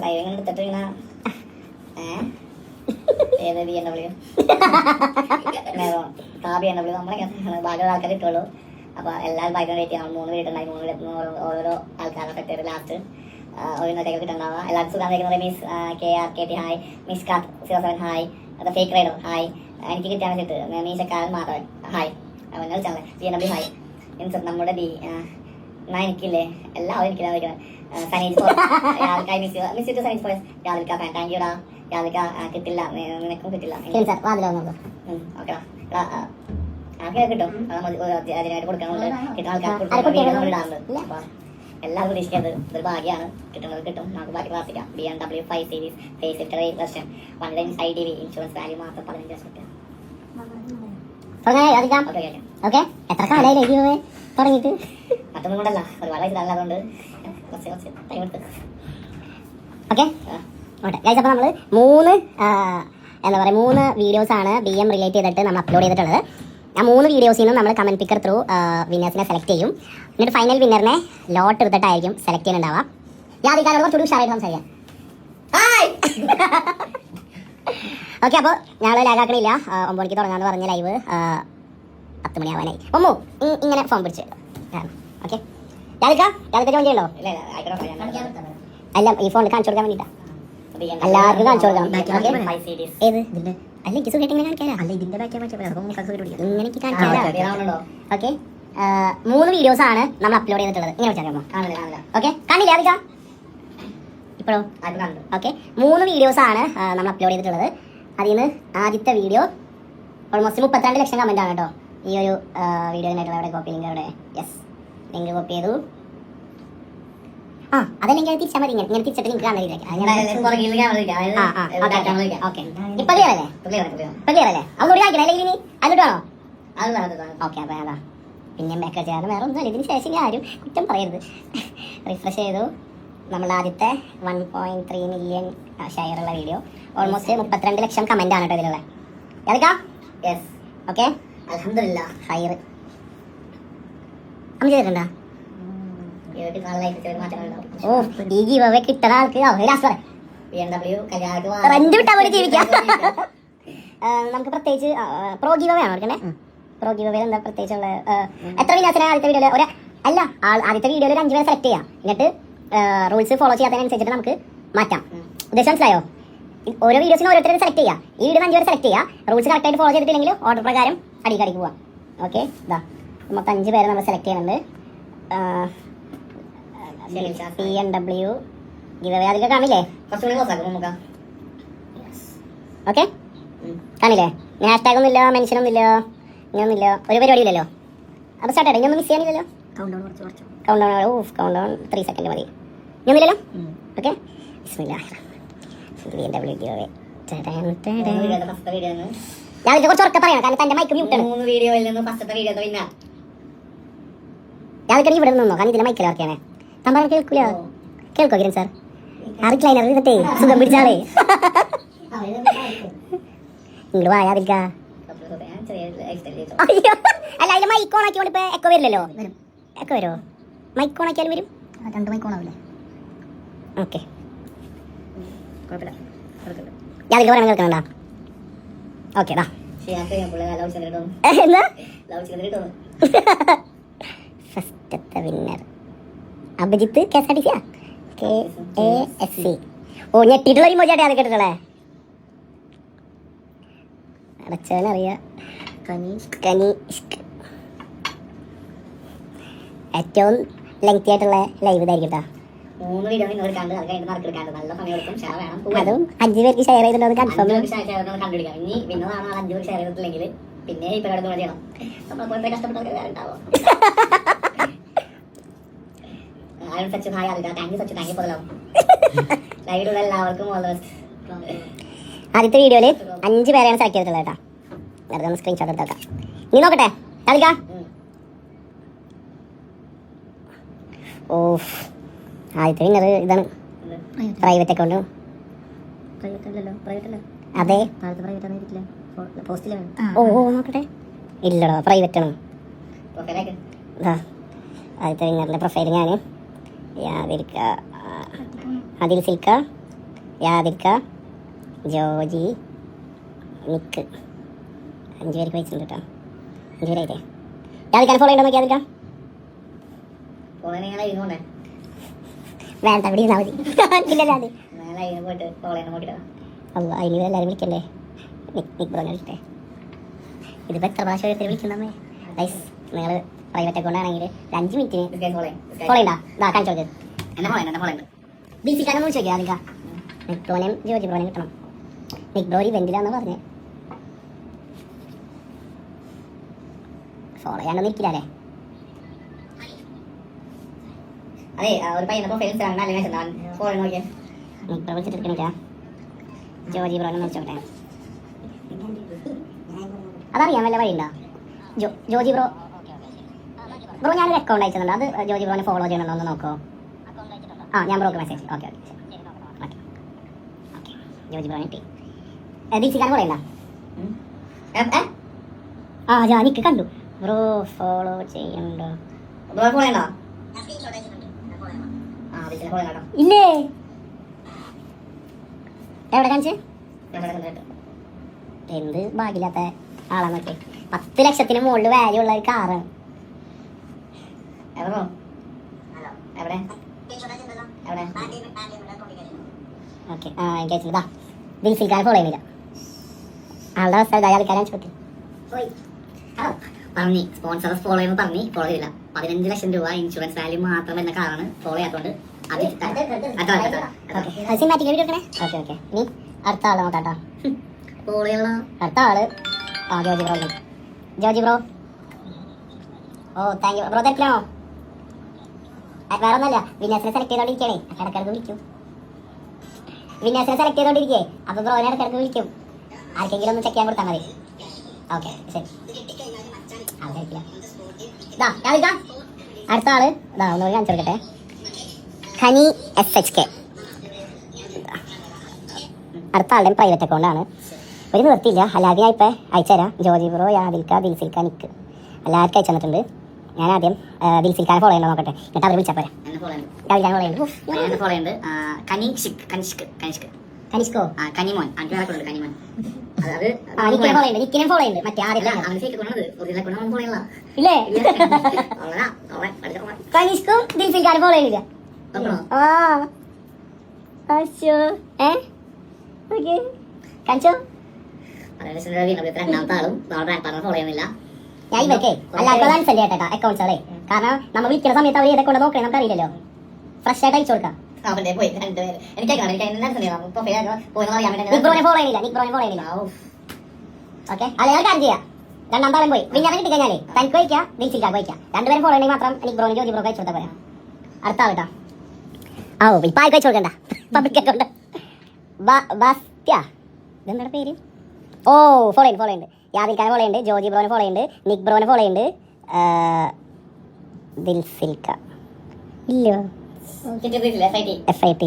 Live എടുത്തിട്ട് ഇങ്ങനെ ഏത് BMW BMW നമ്മളിങ്ങനെ ബാക്കിയുള്ള ആൾക്കാർ ഇട്ടുള്ളൂ. അപ്പോൾ എല്ലാവരും ഭയങ്കര റേറ്റ് ചെയ്യണം. 3 വീട്ടുണ്ടായി 3 വീട്ടിൽ ഓരോ ആൾക്കാരുടെ സെക്ടറി ലാസ്റ്റ് ഒരു കിട്ടുന്നുണ്ടാവുക. എല്ലാവർക്കും സുഖം കഴിക്കുന്നത്. മിസ് KRKT ഹായ്, മിസ് കാത്ത് 07 ഹായ്, അത് ഫേക്ക് റൈഡർ ഹായ്, എനിക്ക് കിട്ടാൻ വേണ്ടിയിട്ട് മീശക്കാരൻ മാധവൻ ഹായ്, അവനെ വിളിച്ചാൽ BMW ഹായ്, മീൻസ് നമ്മുടെ എനിക്കില്ലേ എല്ലാവരും എനിക്കില്ല വിളിക്കുന്നത്. സനീജ് മിസ് യു ടു സനീജ് ഫോറസ്റ്റ് രാവിലെ ഫാൻ താങ്ക് യൂടാ. രാവിലെ കിട്ടില്ല, നിനക്കും കിട്ടില്ല. ഓക്കെ ആർക്കൊക്കെ കിട്ടും, അതിനായിട്ട് കൊടുക്കണമുണ്ട്. കിട്ടുന്ന ആൾക്കാർക്ക് ഇടാറുണ്ട്. അപ്പൊ എല്ലാവരും പ്രതീക്ഷിക്കുന്നത് ഇതൊരു ഭാഗ്യമാണ്. കിട്ടുന്നത് കിട്ടും, നമുക്ക് ബാക്കി പ്രാർത്ഥിക്കാം. BMW 5 series face lifter version 1 line IDV insurance value മാത്രം 15 ലക്ഷം. എത്ര കാലമായി തുടങ്ങിയിട്ട്? മറ്റൊന്നും കൊണ്ടല്ല, ഒരുപാട് വയസ്സിലല്ല, അതുകൊണ്ട് കുറച്ച് ടൈം എടുത്ത്. ഓക്കെ അപ്പോൾ നമ്മൾ 3 വീഡിയോസാണ് BM റിലേറ്റ് ചെയ്തിട്ട് നമ്മൾ അപ്ലോഡ് ചെയ്തിട്ടുള്ളത്. ആ 3 വീഡിയോസിൽ നിന്നും നമ്മൾ കമന്റ് പിക്കർ ത്രൂ വിന്നേഴ്സിനെ സെലക്ട് ചെയ്യും. എന്നിട്ട് ഫൈനൽ വിന്നറിനെ ലോട്ട് എടുത്തിട്ടായിരിക്കും സെലക്ട് ചെയ്യുന്നുണ്ടാവുക. യാതിക്കാരോട് കുറച്ചുകൂടി ഉഷാറായിട്ട് സംസാരിക്കാം. ഓക്കെ, അപ്പോൾ ഞങ്ങൾ ലാഗാക്കണില്ല. 9 മണിക്ക് തുടങ്ങാമെന്ന് പറഞ്ഞ ലൈവ് 10 മണിയാവാനായി. ഇങ്ങനെ ഫോം പിടിച്ച് ഓക്കെ. യാതിക്ക ജോയിൻ ചെയ്യണ്ടോ? അല്ല, ഈ ഫോണിൽ കാണിച്ചു കൊടുക്കാൻ വേണ്ടിയിട്ടാണ്. എല്ലാവർക്കും കാണിച്ചു കൊടുക്കണം. ഏത് അല്ല, എനിക്ക് സുഖമായിട്ട് ഇങ്ങനെ കാണിക്കാനാ. അല്ല, ഇതിന്റെ ഇങ്ങനെ കാണിക്കാനോ. ഓക്കെ, 3 വീഡിയോസാണ് നമ്മൾ അപ്ലോഡ് ചെയ്തിട്ടുള്ളത്. ഇങ്ങനെ വെച്ചാൽ ഓക്കെ, കാണില്ല അധിക ഇപ്പോഴോ? ഓക്കെ, 3 വീഡിയോസാണ് നമ്മൾ അപ്ലോഡ് ചെയ്തിട്ടുള്ളത്. അതിൽ നിന്ന് ആദ്യത്തെ വീഡിയോ ഓൾമോസ്റ്റ് 32 ലക്ഷം കമന്റ് ആണ് കേട്ടോ. ഈ ഒരു വീഡിയോനായിട്ടുള്ള അവിടെ കോപ്പി ലിങ്ക് അവിടെ ലിങ്ക് കോപ്പി ചെയ്തു. അതല്ലെങ്കിൽ തിരിച്ചാൽ മതി. ഇങ്ങനെ തിരിച്ചിട്ട് നിങ്ങൾക്ക് കാണാൻ ഒന്നുകൂടി കാണിക്കണേ, അല്ലെങ്കിൽ ഇനി അതിലോട്ട് വേണോ? ഓക്കെ, അപ്പൊ അതാ പിന്നെ ബാക്ക് ചെയ്യാറ് വേറെ ഒന്നും. ഇതിന് ശേഷം ആരും കുറ്റം പറയരുത്. റിഫ്രഷ് ചെയ്തു. നമ്മൾ ആദ്യത്തെ 1.3 മില്യൺ ഷെയറുള്ള വീഡിയോ, ഓൾമോസ്റ്റ് 32 ലക്ഷം കമന്റ് ആണ് കേട്ടോ ഇതിലുള്ള. ഓക്കെ, അൽഹംദുലില്ലാ ഹൈർ. അമ്മ ചെയ്തിട്ടുണ്ടോ? ഓ, ഈ ഗീവ് അവേ കിട്ടുന്ന ആൾക്ക് റെന്റ് വിട്ടാൽ മതി ജീവിക്കാം. നമുക്ക് പ്രത്യേകിച്ച് പ്രോ ഗീവ് അവേ ആണോ എടുക്കണേ? പ്രോ ഗീവ് അവേ എന്താ പ്രത്യേകിച്ചുള്ള എത്ര വിനാശന ആദ്യത്തെ വീഡിയോയിൽ ആദ്യത്തെ വീഡിയോയിൽ 5 പേരെ സെലക്ട് ചെയ്യാം. എന്നിട്ട് റൂൾസ് ഫോളോ ചെയ്യാത്തതിനനുസരിച്ചിട്ട് നമുക്ക് മാറ്റാം. ഉദ്ദേശം മനസ്സിലായോ? ഓരോ വീഡിയോസിനും ഓരോരുത്തരെ സെലക്ട് ചെയ്യാം. ഈ വീഡിയോ 5 പേരെ സെലക്ട് ചെയ്യാം. റൂൾസ് കറക്റ്റായിട്ട് ഫോളോ ചെയ്തിട്ടില്ലെങ്കിൽ ഓർഡർ പ്രകാരം അടിക്കടിക്ക് പോവാം. ഓക്കെ, ഇതാ നമുക്ക് 5 പേരെ നമ്മൾ സെലക്ട് ചെയ്യുന്നുണ്ട്. BMW ഗിവ് അവേ അതിൽ കാണില്ലേ? ഓക്കെ, കാണില്ലേ? ഹാഷ്ടാഗ് ഒന്നുമില്ല, മെൻഷൻ ഒന്നുമില്ല, ഇങ്ങനൊന്നുമില്ല, ഒരു പരിപാടി ഇല്ലല്ലോ. അപ്പോൾ സ്റ്റാർട്ട് ആയിട്ട് ഇനി ഒന്നും മിസ് ചെയ്യാനില്ലല്ലോ. കൗണ്ട് ഡൗൺ 3 സെക്കൻഡ് മതി. ഇനിയൊന്നുമില്ലല്ലോ. Okay, BMW giveaway. ഞാൻ ഇതിനെ കുറച്ച് ഉറക്കെ പറയണം, കാരണം തന്റെ മൈക്ക് മ്യൂട്ടാണ്. 3 വീഡിയോയിൽ നിന്ന് ഫസ്റ്റത്തെ വീഡിയോ പിന്നെ ഞാൻ ഇവിടെ നിന്നോ, കാരണം ഇതിലെ മൈക്കിൽ വർക്കാണ്. തമ്പാൻ കേൾക്കൂല. കേൾക്കോ കിരൺ സാർ? റിക്ലൈനർ ഇരുന്നിട്ടേ സുഖം പിടിച്ചാളേ. ഇങ്ങോട്ട് വായാതിരിക്ക. അല്ല, അതിലെ മൈക്ക് ഓൺ ആക്കിയോണ്ട് ഇപ്പൊ എക്കോ വരില്ലല്ലോ. എക്കോ വരുമോ? മൈക്ക് ഓൺ ആക്കിയാലും വരും. 2 മൈക്ക് ഓൺ ആവില്ലേ? ഓക്കെ, യാതിൽ പറയാൻ കേൾക്കണ. ഓക്കെ, ഫസ്റ്റത്തെ വിന്നർ അഭിജിത്ത് KSRTC. ഓ, ഞെട്ടിട്ടുള്ള ഒരു മോചാട്ടെ അത് കേട്ടിട്ടുള്ളേ. അടച്ചവനറിയാം. ഏറ്റവും ലെങ്തി ആയിട്ടുള്ള ലൈവ് ഇതായിരിക്കും കേട്ടോ. 3 വീഡിയോ അതും 5 പേർക്ക് ഷെയർ ചെയ്തിട്ടുള്ളത് കൺഫേം. ഇനി വിന്നതാണ് 5 പേർക്ക് ഷെയർ ചെയ്തിട്ടില്ലെങ്കിൽ പിന്നെ ഈ പരിപാടി ചെയ്യണം. നമ്മളെ കഷ്ടപ്പെട്ടവരുണ്ടാവും. ആദ്യത്തെ വീഡിയോയില് 5 പേരെയാണ് സെലക്ട് ചെയ്തിട്ടുള്ളത് കേട്ടോ. വെറുതെ ഒന്ന് സ്ക്രീൻഷോട്ട് എടുത്തേക്കാം. നീ നോക്കട്ടെ കളിക്ക. ഓ, ആദ്യത്തെ വിന്നർ ഇതാണ്. Private account. അതെ, ഓ നോക്കട്ടെ. ഇല്ലടോ, പ്രൈവറ്റ് ആണ്. ആദ്യത്തെ വിന്നറിന്റെ പ്രൊഫൈൽ ഞാൻ യാതിരിക്ക ദിൽസിൽക്ക, യാദിൽക്ക, ജോജി, നിക്ക്. 5 പേർക്ക് വെച്ചിട്ടുണ്ട് കേട്ടോ. 5 പേരായിട്ടേ. യാദിക്കാൻ ഫോളോ ഉണ്ടോ നോക്കി യാദിക്ക? വേണ്ട ഇവിടെ ഇരുന്നാൽ മതി. ഇല്ലല്ലോ അത് അല്ല അതിന് എല്ലാവരും വിളിക്കല്ലേ. നിക്ക് ബ്രോനെ വിളിക്കട്ടെ. ഇതിപ്പോൾ എത്ര പ്രാവശ്യം ഓരോരുത്തർ വിളിക്കുന്നമ്മേ. ഗൈസ് നിങ്ങൾ പ്രൈവറ്റ് അക്കൗണ്ട് ആണെങ്കിൽ 5 മിനിറ്റിന് ഫോളോ ഉണ്ടാ കാണിച്ചു കൊടുത്തത്. ബിസിക്കാനൊന്നും വിളിച്ചു നോക്കിയാ അതിക്ക. നിക് ബ്രോനെയും ജോജി ബ്രോനെയും കിട്ടണം. നിക് ബ്രോ ഇവന്റിലാന്ന് പറഞ്ഞേ. ഫോളോ ചെയ്യാണ്ടൊന്നും ഇരിക്കില്ലേ? അതെ ഒരു പയ്യനെ പ്രൊഫൈൽ ഫോളോ നോക്കിയാ നിക് ബ്രോ വിളിച്ചിട്ട് ജോജി ബ്രോനെ വിളിച്ചോട്ടെ. അതറിയാൻ വല്ല വഴിയുണ്ടോ? ജോജി ബ്രോ ഞാനൊരു അക്കൗണ്ട് അയച്ചിട്ടുണ്ട്. അത് ജോജി ബ്രോനെ ഫോളോ ചെയ്യണമെന്ന് ഒന്ന് നോക്കോ? ഞാൻ ബ്രോക്ക് മെസ്സേജ്. ഓക്കെ ജോജി ബ്രോനെ കിട്ടി. ദീക്ഷിക്കാൻ ഫോളോ ചെയ്യണ്ട? ഞാൻ നിക്ക് കണ്ടു. ബ്രോ ഫോളോ ചെയ്യണ്ടോ? ഇല്ലേ എവിടെ കാണിച്ചേ? എന്ത് ഭാഗ്യമില്ലാത്ത ആളാന്നൊക്കെ. 10 ലക്ഷത്തിന് മുകളിൽ വാല്യൂ ഉള്ള ഒരു കാറ്. ഓക്കെ എനിക്ക് അയച്ചില്ല. ദിൽസിൽക്കാരെ ഫോളോ ചെയ്യുന്നില്ല. ആളുടെ അവസ്ഥ അയാൾക്കാരാൻ ചോദിക്കും. പറഞ്ഞു സ്പോൺസർ ഫോളോ ചെയ്യുമ്പോൾ പറഞ്ഞു ഫോളോ ചെയ്തില്ല. 15 ലക്ഷം രൂപ ഇൻഷുറൻസ് വാല്യൂ മാത്രം വരുന്ന കാറാണ് ഫോളോ ചെയ്യാത്തതുകൊണ്ട്. സിനിമാറ്റിക് വീഡിയോ എടുക്കണേ. ഓക്കെ ഇനി അടുത്ത ആള് നോക്കാട്ടോ. ഫോളോ ചെയ്യണ അടുത്ത ആള് Joji bro. Oh thank you bro. തിരക്കിലാണോ? വേറെ ഒന്നല്ല, വിന്യാസിനെ സെലക്ട് ചെയ്തോണ്ടിരിക്കണേ. ഇടക്കിടക്ക് വിളിക്കും. വിന്യാസിനെ സെലക്ട് ചെയ്തോണ്ടിരിക്കേ. അപ്പൊ ബ്രോനെ ഇടക്കിടക്ക് വിളിക്കും. ആർക്കെങ്കിലും ഒന്ന് ചെക്ക് ചെയ്യാൻ കൊടുത്താൽ മതി. ഓക്കെ ശരി. അടുത്ത ആള് ഒന്ന് കാണിച്ചു കൊടുക്കട്ടെ. Honey SHK. അടുത്ത ആളുടെ പ്രൈവറ്റ് അക്കൗണ്ടാണ്. ഒരു നിവർത്തിയില്ല. എല്ലാവരും ഞാൻ ഇപ്പം അയച്ചുതരാം. ജോജി ബ്രോ, യാദിൽക്ക, ദിൽസിൽക്ക, നിക്ക് എല്ലാവർക്കും അയച്ചു തന്നിട്ടുണ്ട്. ഞാൻ ആദ്യം ദിൽസിൽക്കാരെ ഫോളോ ചെയ്യണോ നോക്കട്ടെ. എന്നിട്ട് അവർ വിളിച്ചാൽ പോരാ. യാദിൽക്കാരെ ഫോളോ ചെയ്യുന്നുണ്ട്. കനിഷ്കോ കനിമോൻ കനിമോൻ നിക്കിനെ ഫോളോ ചെയ്യുന്നുണ്ട്. മറ്റേ ഇല്ലേ കനിഷ്കും ദിൽസിൽക്കാരെ ഫോളോ ചെയ്യുന്നില്ല. കാണിച്ചോ? രണ്ടാമത്തെ ആളും ഫോളോ ചെയ്യുന്നില്ല. ഞാൻ ഇവർക്ക് എല്ലാവർക്കും അൻസെന്റ് ചെയ്യട്ടെ അക്കൗണ്ട്സുകളെ. കാരണം നമ്മൾ വിളിക്കുന്ന സമയത്ത് അവർ ഏതൊക്കെ നോക്കണേ നമുക്ക് അറിയില്ലല്ലോ. ഫ്രഷ് ആയിട്ട് അയച്ചു കൊടുക്കാം. ഓക്കെ അല്ലെങ്കിൽ കാര്യം ചെയ്യാം. രണ്ടാമത്തെ ആളും പോയി പിന്നെ കിട്ടി കഴിഞ്ഞാലേ തനിക്ക് വയ്ക്കാം, ദിൽസിൽക്കാർക്ക് വയ്ക്കാം. 2 പേരും ഫോളോ ചെയ്യണമെങ്കിൽ മാത്രം എനിക്ക് ബ്രോന് ജോജി ബ്രോ അയച്ചു കൊടുത്താൽ പോരാ. അടുത്ത ആൾ കേട്ടോ. ഇപ്പം ആർക്ക് അയച്ചു കൊടുക്കണ്ട. പബ്ലിക് അക്കൗണ്ട് ഇതെന്താണ് പേര്? ഫോളോ ചെയ്യുന്നുണ്ട്. യാദിൽക്കാരെ ഫോളോ ചെയ്യുന്നുണ്ട്. ജോജി ബ്രോനെ ഫോളോ ചെയ്യുന്നുണ്ട്. നിക് ബ്രോനെ ഫോളോ ചെയ്യുന്നുണ്ട്. ദിൽസിൽക്ക ഇല്ലോ FIT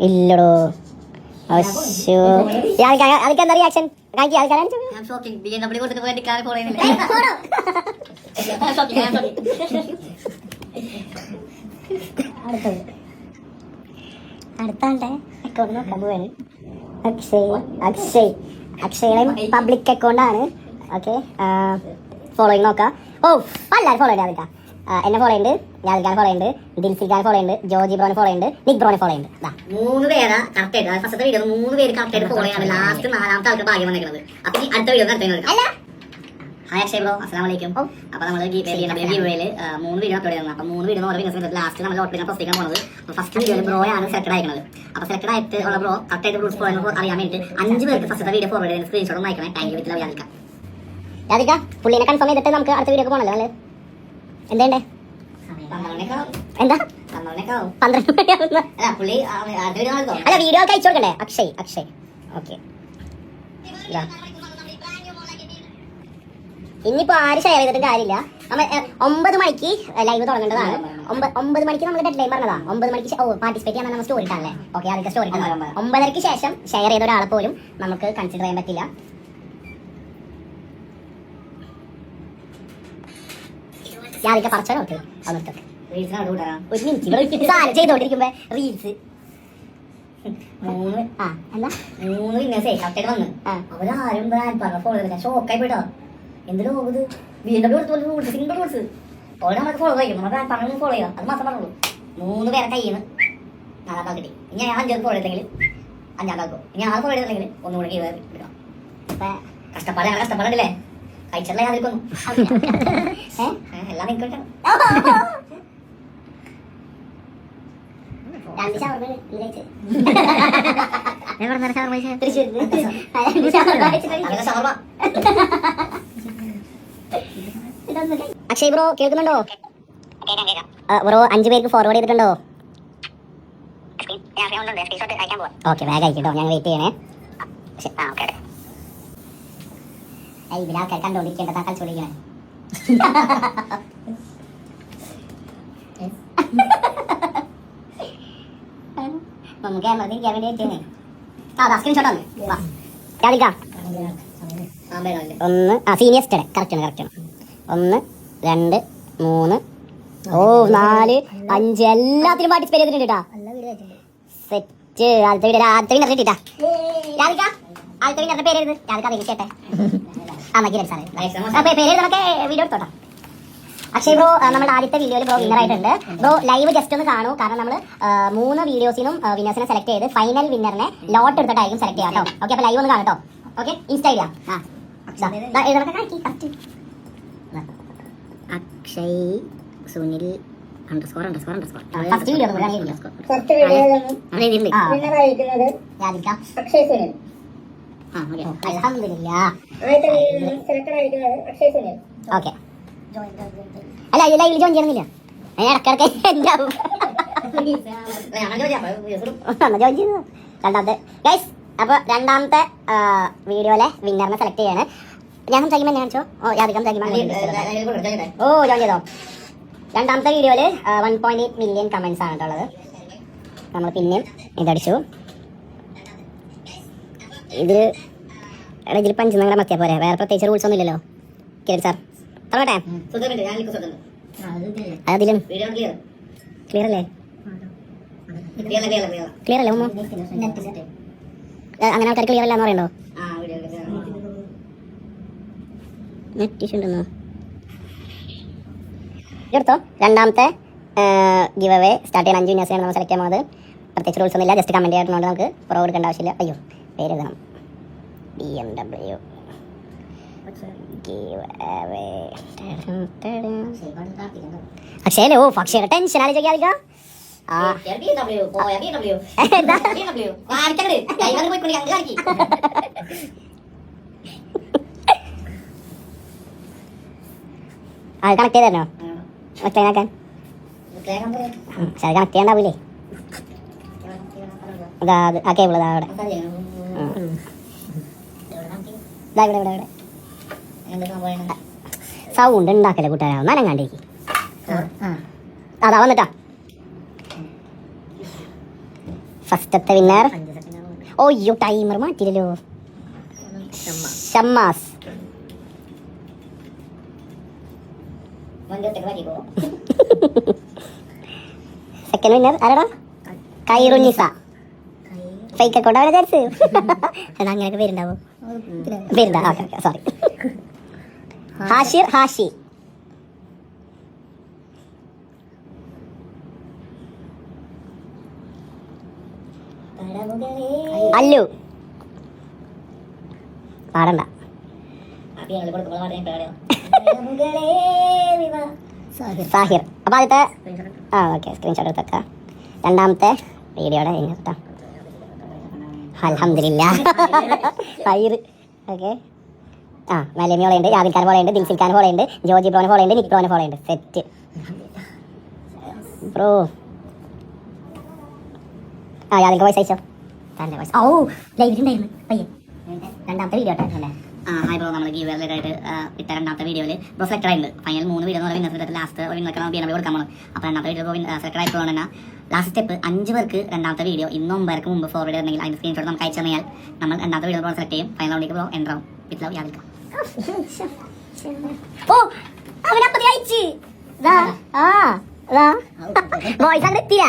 ഇല്ലടോ. അതൊക്കെ എന്താ റിയാക്ഷൻ? അടുത്ത ആളുടെ അക്കൗണ്ട് നോക്കാൻ പോവാണ്. അക്ഷയുടെ പബ്ലിക് അക്കൗണ്ടാണ്. ഓക്കെ ഫോളോയിങ് നോക്കാം. എല്ലാവരും ഫോളോ ഉണ്ട്. എന്നെ ഫോളോ ഉണ്ട്, യാദിൽക്കാരെ ഫോളോ ഉണ്ട്, ദിൽസിൽക്കാരെ ഫോളോ ഉണ്ട്, ജോജി ബ്രോനെ ഫോളോ ഉണ്ട്, നിക് ബ്രോനെ ഫോളോ ഉണ്ട്. 3 പേരാ കറക്റ്റ് ആയിട്ട് ഫസ്റ്റത്തെ വീഡിയോ 3 പേര് കറക്റ്റ് ആയിട്ട് ഫോളോ ചെയ്യാണ്. ലാസ്റ്റ് 4ാമത്തെ ആൾക്ക് ഭാഗ്യം വന്നിരിക്കുന്നത്. അപ്പൊ ഈ അടുത്ത വീഡിയോ ഹായ് അക്ഷയ് ബ്രോ, അസ്സലാമു അലൈക്കും. അപ്പൊ നമ്മൾ ഗീവേയിൽ 3 വീഡിയോ അപ്ലോഡ് ചെയ്യുന്നത്. അപ്പൊ 3 വീഡിയോ ഓരോ വിന്നേഴ്സ് ലാസ്റ്റ് നമ്മൾ ഓട്ട് പ്രൊസീഡ് ചെയ്യാൻ പോകുന്നത്. ഫസ്റ്റ് വീഡിയോയിൽ ബ്രോ ആണ് സെലക്ട് ആയിരിക്കുന്നത്. അപ്പൊ സെലക്ട് ആയിട്ട് ഉള്ള ബ്രോ കറക്റ്റ് ആയിട്ട് റൂൾസ് ഫോളോ അറിയാൻ വേണ്ടി 5 പേർക്ക് ഫസ്റ്റത്തെ വീഡിയോ ഫോർവേഡ് ചെയ്യുന്ന സ്ക്രീൻഷോട്ട് ഒന്ന് അയക്കണേ. Thank you. വിത്ത് ലവ് യാദിക്ക. പുള്ളിനെ കൺഫേം ചെയ്തിട്ട് നമുക്ക് അടുത്ത വീഡിയോ പോകണല്ലോ. നമ്മൾ എന്തേണ്ടേ? എന്താ 12 മണിയാവുന്ന അല്ല വീഡിയോ ഒക്കെ അയച്ചു കൊടുക്കണ്ടേ? അക്ഷയ് ഓക്കെ. ഇനിയിപ്പോ ആര് ഷെയർ ചെയ്തിട്ടും കാര്യമില്ല. നമ്മൾ 9 മണിക്ക് ലൈവ് തുടങ്ങേണ്ടതാണ്. 9 മണിക്ക് നമ്മൾ ഡെഡ് ലൈൻ പറഞ്ഞതാ. 9 മണിക്ക് പാർട്ടിസിപ്പേറ്റ് ചെയ്യാൻ നമ്മൾ സ്റ്റോറി ഇട്ടാണല്ലേ. ഓക്കെ അതൊക്കെ സ്റ്റോറി ഇട്ടാൽ 9:30 ശേഷം ഷെയർ ചെയ്ത ഒരാളെ പോലും നമുക്ക് കൺസിഡർ ചെയ്യാൻ പറ്റില്ല. ഞാനൊക്കെ പറച്ചോ നോക്ക്. റീൽസിനാണ് കൂട്ടാ ഒരു മിനിറ്റ് ഇവിടെ സാധനം ചെയ്തോണ്ടിരിക്കുമ്പോ റീൽസ് 3 എന്താ 3 വിന്നേഴ്സേ കറക്റ്റായിട്ട് വന്ന് അവരാരും പറഞ്ഞ ഫോളോ ചെയ്തില്ല ഷോക്കായി പോയിട്ടോ എന്തിനു പോകുന്നത് BMW കൊടുത്തു സിംഗിൾ കൊടുത്ത് ഓരോ നമുക്ക് ഫോളോ കഴിക്കും നമ്മൾ പറഞ്ഞു ഫോളോ ചെയ്യാം അത് മാത്രം പറഞ്ഞുള്ളൂ 3 പേരെ കയ്യിൽ നിന്ന് 4 കിട്ടി ഇനി ഞാൻ 5 ഫോളോ ചെയ്തെങ്കിൽ 5 ഇനി 6 ഫോളോ ചെയ്തില്ലെങ്കിൽ ഒന്നുകൂടെ കീഴ് എടുക്കണം കഷ്ടപ്പാടില്ലേ കഴിച്ചല്ല ഞാൻ നിൽക്കുന്നു എല്ലാം നിൽക്കട്ടെ അക്ഷയ് ബ്രോ കേൾക്കുന്നുണ്ടോ ബ്രോ 5 പേർക്ക് ഫോർവേഡ് ചെയ്തിട്ടുണ്ടോ ഓക്കെ വേഗം അയക്കട്ടോ ഞാൻ വെയിറ്റ് ചെയ്യണേ ഇതിൽ ആൾക്കാർ കണ്ടോണ്ടിരിക്കേണ്ട താ കളിച്ചോണ്ടിരിക്കണേ നമുക്ക് ക്യാമറ വേണ്ടി വെയിറ്റ് സ്ക്രീൻഷോട്ട് ഒന്ന് സീനിയർ കറക്റ്റാണ് 1 2 3 4 5 എല്ലാത്തിനും പാർട്ടിസിപ്പേറ്റ് ചെയ്തിട്ടുണ്ട് കേട്ടോ സെറ്റ് ആദ്യത്തെ വിന്നർ കിട്ടിട്ടാ ആദ്യത്തെ വിന്നറിന്റെ പേര് എഴുത് രാധിക അതിന് ചേട്ടെ പേര് നമുക്ക് വീഡിയോ എടുത്തോട്ടാ അക്ഷയ് ബ്രോ നമ്മുടെ ആദ്യത്തെ വീഡിയോയിൽ ബ്രോ വിന്നർ ആയിട്ടുണ്ട് ബ്രോ ലൈവ് ജസ്റ്റ് ഒന്ന് കാണൂ കാരണം നമ്മൾ 3 വീഡിയോസിനും വിന്നേഴ്സിനെ സെലക്ട് ചെയ്ത് ഫൈനൽ വിന്നറിനെ ലോട്ട് എടുത്തിട്ടായിരിക്കും സെലക്ട് ചെയ്യാം കേട്ടോ ഓക്കെ അപ്പൊ ലൈവ് ഒന്ന് കാണട്ടോ okay insta Akshay Sunil first video okay അല്ല ലൈവിൽ ജോയിൻ ചെയ്യണമെന്നില്ല ഇടക്കിടക്ക് ജോയിൻ ചെയ്തു രണ്ടാമത്തെ ഗൈസ് അപ്പൊ രണ്ടാമത്തെ വീഡിയോയിലെ വിന്നറിനെ സെലക്ട് ചെയ്യാണ് ഞാൻ സംസാരിക്കുമ്പോൾ എന്നെ കാണിച്ചോ ഓ ജോയിൻ ചെയ്തോ രണ്ടാമത്തെ വീഡിയോയില് 1.8 മില്യൺ കമന്റ്സ് ആണ് ഉള്ളത് നമ്മൾ പിന്നെയും ഇതടിച്ചു ഇതിൽ 5 നിങ്ങളുടെ മത്തിയാ പോരെ വേറെ പ്രത്യേകിച്ച് റൂൾസ് ഒന്നും ഇല്ലല്ലോ കിരൺ സാർ തുടങ്ങട്ടെ അതിലും ക്ലിയർ അല്ലേ ക്ലിയർ അല്ലേ അങ്ങനെ ആൾക്കാർ ക്ലിയർ അല്ല എന്ന് പറയണ്ടോ നെറ്റ് ഇഷ്യൂ ഉണ്ടെന്നോ എടുത്തോ രണ്ടാമത്തെ ഗിവ് അവേ സ്റ്റാർട്ട് ചെയ്യാൻ 5 വിന്നേഴ്സിനാണ് നമ്മൾ സെലക്ട് ചെയ്യാൻ പോകുന്നത് പ്രത്യേകിച്ച് റൂൾസ് ഒന്നുമില്ല ജസ്റ്റ് കമൻറ്റ് ചെയ്യാറുണ്ട് നമുക്ക് പ്രോ കൊടുക്കേണ്ട ആവശ്യമില്ല അയ്യോ പേര് എഴുതണം BMW ഗിവ് അവേ അക്ഷയല്ലേ ഓ അക്ഷയുടെ ടെൻഷൻ ആലോചിക്കാതിരിക്കാം അത് കണക്ട് ചെയ്തോ ഒറ്റയാക്കാൻ അത് കണക്ട് ചെയ്യണ്ടാവൂലേ അതാ ആ കേബിൾ അതാ അവിടെ സൗണ്ട് ഉണ്ടാക്കല്ലേ കൂട്ടുകാരാ നനങ്ങാണ്ടേക്ക് അതാ വന്നിട്ടാ ഫസ്റ്റത്തെ വിന്നർ ഓയ്യോ ടൈമർ മാറ്റില്ലല്ലോ ഷമ്മാസ് സെക്കൻഡ് വിന്നർ ആരാടാ കൈറുന്നിസ ഫേക്ക് അക്കൗണ്ട് അവരെ വിചാരിച്ചു എന്നാ അങ്ങനെയൊക്കെ പേരുണ്ടാവോ പേരുണ്ടാ ഓക്കെ സോറി ഹാഷിർ ഹാഷി അല്ലു പാടണ്ട സാഹിർ അപ്പൊ ആദ്യത്തെ ഓക്കെ സ്ക്രീൻഷോട്ട് എടുത്തേക്കാം രണ്ടാമത്തെ വീഡിയോയുടെ കഴിഞ്ഞിട്ടാ അൽഹംദുലില്ലാ ഫൈർ ഓക്കെ മലമി ഫോളോ ഉണ്ട് യാദിൽ ഖാൻ ഫോളോ ഉണ്ട് ദിൽസിൽ ഖാൻ ഫോളോ ഉണ്ട് ജോജി ബ്രോന് ഫോളോ ഉണ്ട് നിക് ബ്രോന് ഫോളോ ഉണ്ട് സെറ്റ് ബ്രോ യാദിൽ വോയിസ് അയച്ചോ ഓ ലൈവിലുണ്ടായിരുന്നു പയ്യൻ രണ്ടാമത്തെ വീഡിയോ അല്ലേ ഹായ് ബ്രോ നമ്മൾ ഗീവ് റിലേറ്റഡ് ഇട്ട രണ്ടാമത്തെ വീഡിയോയിൽ ബ്രോ സെലക്ട് ആയിട്ടുണ്ട് ഫൈനൽ 3 വീഡിയോ എന്ന് പറയുന്നത് ലാസ്റ്റ് ഒരു BMW കൊടുക്കാൻ പോകുന്നത് അപ്പോൾ രണ്ടാമത്തെ വീഡിയോ സെലക്ട് ആയപ്പോൾ തന്നെ ലാസ്റ്റ് സ്റ്റെപ്പ് 5 പേർക്ക് രണ്ടാമത്തെ വീഡിയോ ഇന്ന് 9 പേർക്ക് മുമ്പ് ഫോർവേഡ് ചെയ്തിട്ടുണ്ടെങ്കിൽ അതിന്റെ സ്ക്രീൻഷോട്ട് നമുക്ക് അയച്ചു തന്നാൽ നമ്മൾ രണ്ടാമത്തെ വീഡിയോ ബ്രോ സെലക്ട് ചെയ്യും ഫൈനൽ റൗണ്ടിലേക്ക് ബ്രോ എൻ്റർ ആവും വിത്ത് ലവ് യാദിൽക്കാം ഓ അവനപ്പത്തി അയച്ച് വോയിസ് അങ്ങനെ എത്തിയില്ല